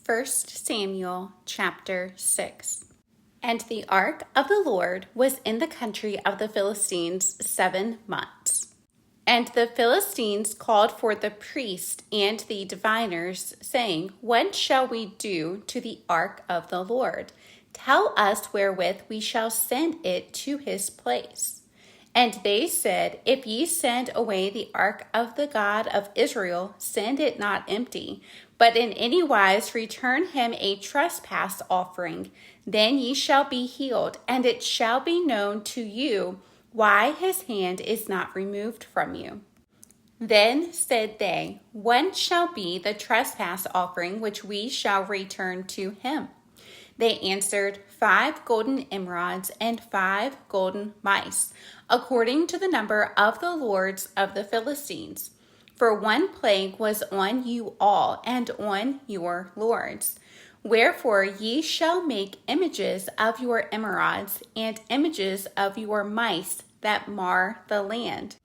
1 Samuel chapter 6. And the ark of the Lord was in the country of the Philistines 7 months. And the Philistines called for the priest and the diviners, saying, What shall we do to the ark of the Lord? Tell us wherewith we shall send it to his place. And they said, If ye send away the ark of the God of Israel, send it not empty, but in any wise return him a trespass offering. Then ye shall be healed, and it shall be known to you why his hand is not removed from you. Then said they, What shall be the trespass offering which we shall return to him? They answered, 5 golden emerods and 5 golden mice, according to the number of the lords of the Philistines. For one plague was on you all and on your lords. Wherefore ye shall make images of your emerods and images of your mice that mar the land.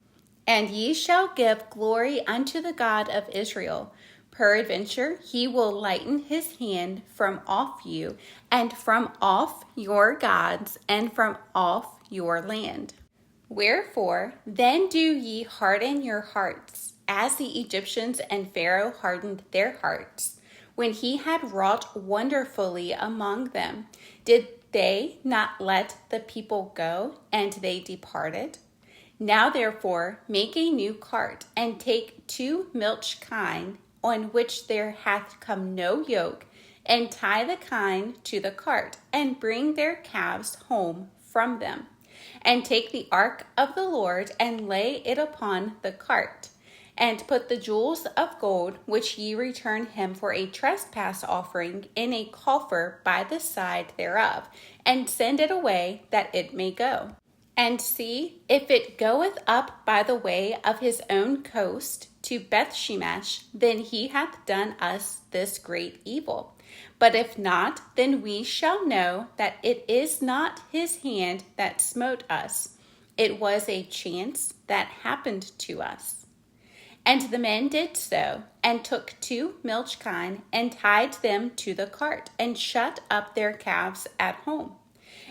And ye shall give glory unto the God of Israel. Peradventure he will lighten his hand from off you, and from off your gods, and from off your land. Wherefore then do ye harden your hearts, as the Egyptians and Pharaoh hardened their hearts, when he had wrought wonderfully among them. Did they not let the people go, and they departed? Now therefore make a new cart, and take 2 milch kine, on which there hath come no yoke, and tie the kine to the cart, and bring their calves home from them. And take the ark of the Lord, and lay it upon the cart, and put the jewels of gold, which ye return him for a trespass offering, in a coffer by the side thereof, and send it away, that it may go. And see, if it goeth up by the way of his own coast to Bethshemesh, then he hath done us this great evil. But if not, then we shall know that it is not his hand that smote us. It was a chance that happened to us. And the men did so, and took 2 milch kine, and tied them to the cart, and shut up their calves at home.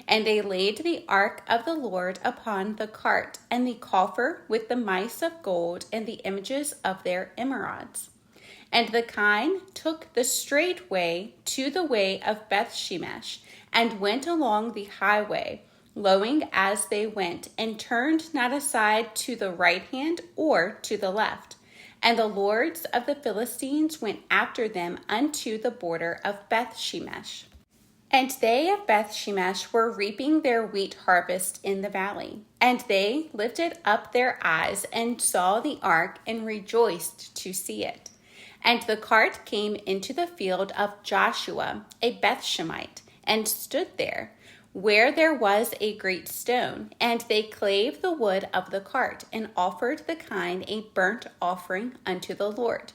And they laid the ark of the Lord upon the cart, and the coffer with the mice of gold, and the images of their emerods. And the kine took the straight way to the way of Bethshemesh, and went along the highway, lowing as they went, and turned not aside to the right hand or to the left. And the lords of the Philistines went after them unto the border of Bethshemesh. And they of Bethshemesh were reaping their wheat harvest in the valley. And they lifted up their eyes and saw the ark, and rejoiced to see it. And the cart came into the field of Joshua, a Bethshemite, and stood there, where there was a great stone. And they clave the wood of the cart, and offered the kine a burnt offering unto the Lord.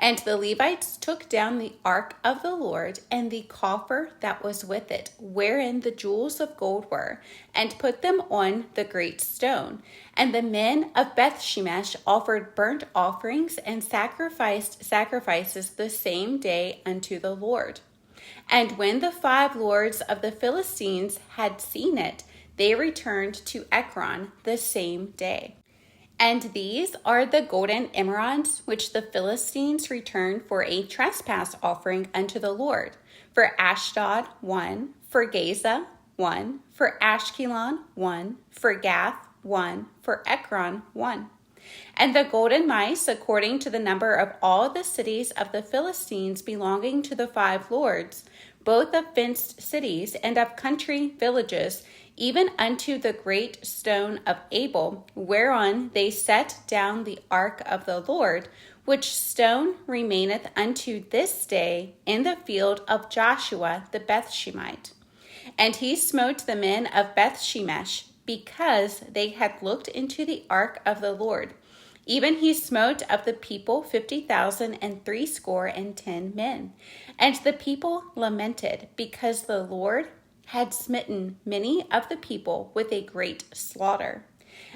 And the Levites took down the ark of the Lord, and the coffer that was with it, wherein the jewels of gold were, and put them on the great stone. And the men of Bethshemesh offered burnt offerings, and sacrificed sacrifices the same day unto the Lord. And when the 5 lords of the Philistines had seen it, they returned to Ekron the same day. And these are the golden emerods which the Philistines returned for a trespass offering unto the Lord. For Ashdod 1, for Gaza 1, for Ashkelon 1, for Gath 1, for Ekron 1. And the golden mice, according to the number of all the cities of the Philistines belonging to the 5 lords, both of fenced cities and of country villages, even unto the great stone of Abel, whereon they set down the ark of the Lord, which stone remaineth unto this day in the field of Joshua the Bethshemite. And he smote the men of Bethshemesh, because they had looked into the ark of the Lord. Even he smote of the people 50,060 men. And the people lamented, because the Lord had smitten many of the people with a great slaughter.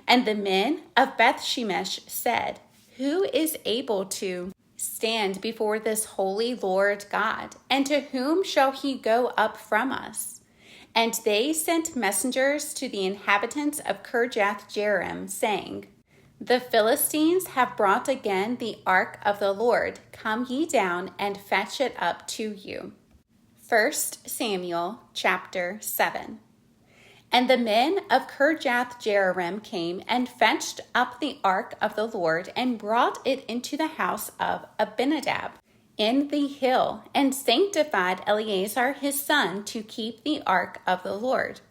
And the men of Bethshemesh said, Who is able to stand before this holy Lord God? And to whom shall he go up from us? And they sent messengers to the inhabitants of Kirjath-jearim, saying, The Philistines have brought again the ark of the Lord. Come ye down and fetch it up to you. 1 Samuel chapter 7. And the men of Kirjath-jearim came and fetched up the ark of the Lord and brought it into the house of Abinadab in the hill, and sanctified Eleazar his son to keep the ark of the Lord.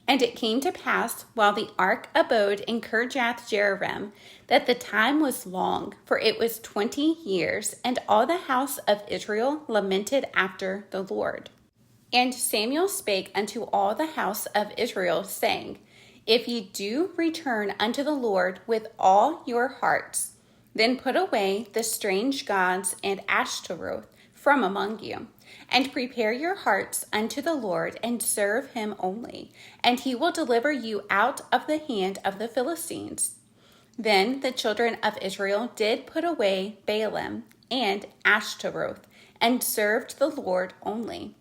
And it came to pass, while the ark abode in Kirjath-jearim, that the time was long, for it was 20 years, and all the house of Israel lamented after the Lord. And Samuel spake unto all the house of Israel, saying, If ye do return unto the Lord with all your hearts, then put away the strange gods and Ashtaroth from among you, and prepare your hearts unto the Lord, and serve him only, and he will deliver you out of the hand of the Philistines. Then the children of Israel did put away Baalim and Ashtaroth, and served the Lord only.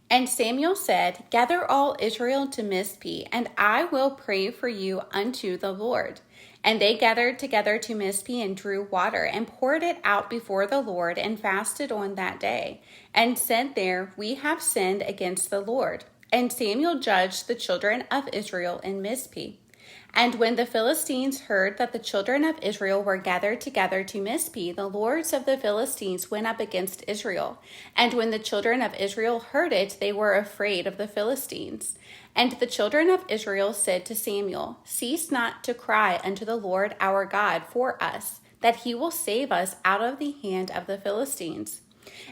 And Samuel said, Gather all Israel to Mizpeh, and I will pray for you unto the Lord. And they gathered together to Mizpeh and drew water and poured it out before the Lord and fasted on that day and said there, We have sinned against the Lord. And Samuel judged the children of Israel in Mizpeh. And when the Philistines heard that the children of Israel were gathered together to Mizpeh, the lords of the Philistines went up against Israel. And when the children of Israel heard it, they were afraid of the Philistines. And the children of Israel said to Samuel, Cease not to cry unto the Lord our God for us, that he will save us out of the hand of the Philistines.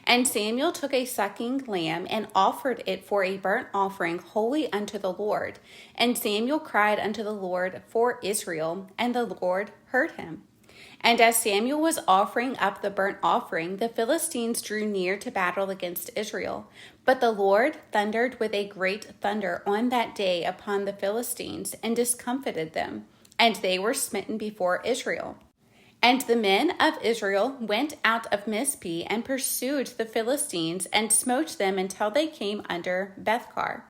And Samuel took a sucking lamb and offered it for a burnt offering holy unto the Lord. And Samuel cried unto the Lord for Israel, and the Lord heard him. And as Samuel was offering up the burnt offering, the Philistines drew near to battle against Israel. But the Lord thundered with a great thunder on that day upon the Philistines, and discomfited them, and they were smitten before Israel. And the men of Israel went out of Mizpeh and pursued the Philistines and smote them until they came under Bethkar.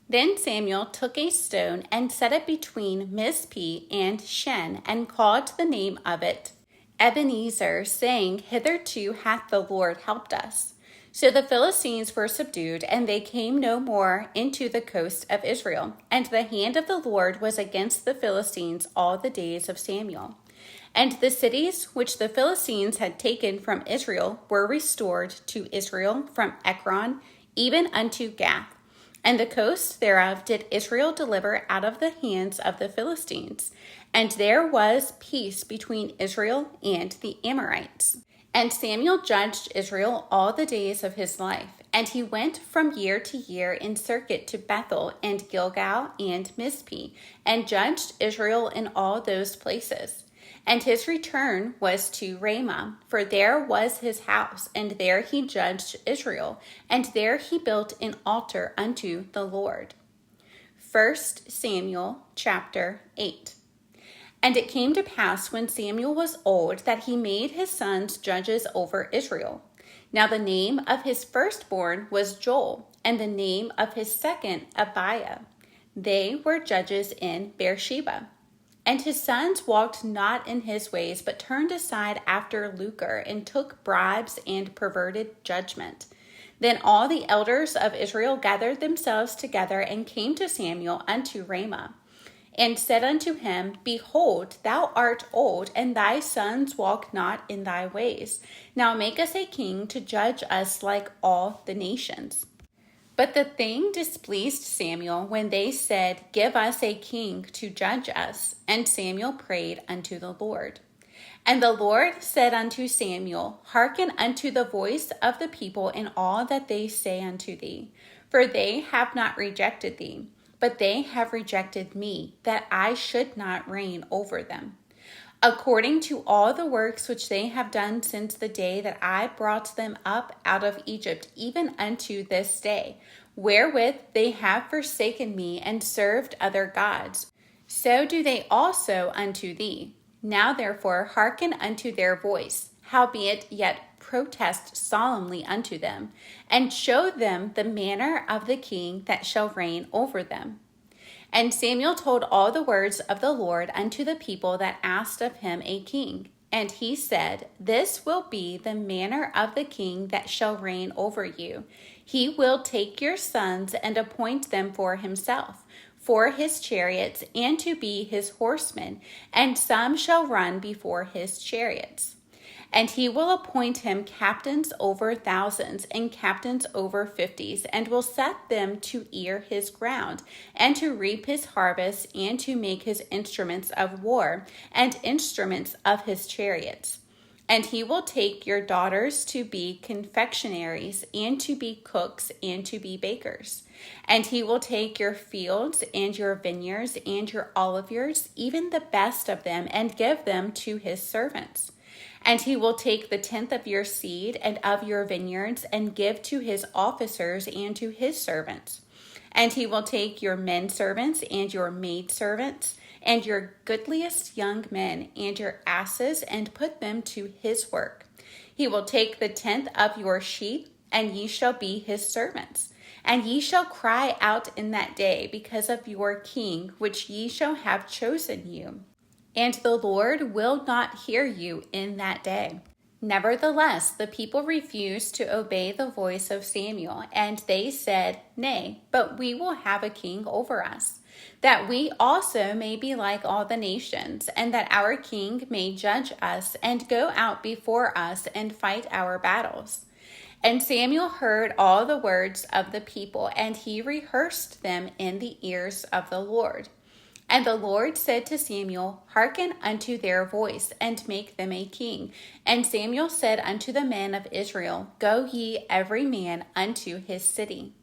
Then Samuel took a stone and set it between Mizpeh and Shen, and called the name of it Ebenezer, saying, Hitherto hath the Lord helped us. So the Philistines were subdued, and they came no more into the coast of Israel. And the hand of the Lord was against the Philistines all the days of Samuel. And the cities which the Philistines had taken from Israel were restored to Israel from Ekron even unto Gath. And the coast thereof did Israel deliver out of the hands of the Philistines. And there was peace between Israel and the Amorites. And Samuel judged Israel all the days of his life. And he went from year to year in circuit to Bethel and Gilgal and Mizpeh, and judged Israel in all those places. And his return was to Ramah, for there was his house, and there he judged Israel, and there he built an altar unto the Lord. 1 Samuel chapter 8. And it came to pass when Samuel was old that he made his sons judges over Israel. Now the name of his firstborn was Joel, and the name of his second Abiah. They were judges in Beersheba. And his sons walked not in his ways, but turned aside after lucre, and took bribes and perverted judgment. Then all the elders of Israel gathered themselves together, and came to Samuel unto Ramah, and said unto him, Behold, thou art old, and thy sons walk not in thy ways. Now make us a king to judge us like all the nations. But the thing displeased Samuel when they said, Give us a king to judge us. And Samuel prayed unto the Lord. And the Lord said unto Samuel, Hearken unto the voice of the people in all that they say unto thee. For they have not rejected thee, but they have rejected me, that I should not reign over them. According to all the works which they have done since the day that I brought them up out of Egypt, even unto this day, wherewith they have forsaken me and served other gods, so do they also unto thee. Now therefore hearken unto their voice, howbeit yet protest solemnly unto them, and show them the manner of the king that shall reign over them. And Samuel told all the words of the Lord unto the people that asked of him a king. And he said, This will be the manner of the king that shall reign over you. He will take your sons and appoint them for himself, for his chariots, and to be his horsemen, and some shall run before his chariots. And he will appoint him captains over thousands and captains over 50s, and will set them to ear his ground, and to reap his harvest, and to make his instruments of war, and instruments of his chariots. And he will take your daughters to be confectionaries, and to be cooks, and to be bakers. And he will take your fields, and your vineyards, and your oliveyards, even the best of them, and give them to his servants. And he will take the tenth of your seed and of your vineyards, and give to his officers and to his servants. And he will take your men servants and your maid servants, and your goodliest young men, and your asses, and put them to his work. He will take the tenth of your sheep, and ye shall be his servants. And ye shall cry out in that day because of your king, which ye shall have chosen you. And the Lord will not hear you in that day. Nevertheless, the people refused to obey the voice of Samuel, and they said, Nay, but we will have a king over us, that we also may be like all the nations, and that our king may judge us, and go out before us, and fight our battles. And Samuel heard all the words of the people, and he rehearsed them in the ears of the Lord. And the Lord said to Samuel, Hearken unto their voice, and make them a king. And Samuel said unto the men of Israel, Go ye every man unto his city.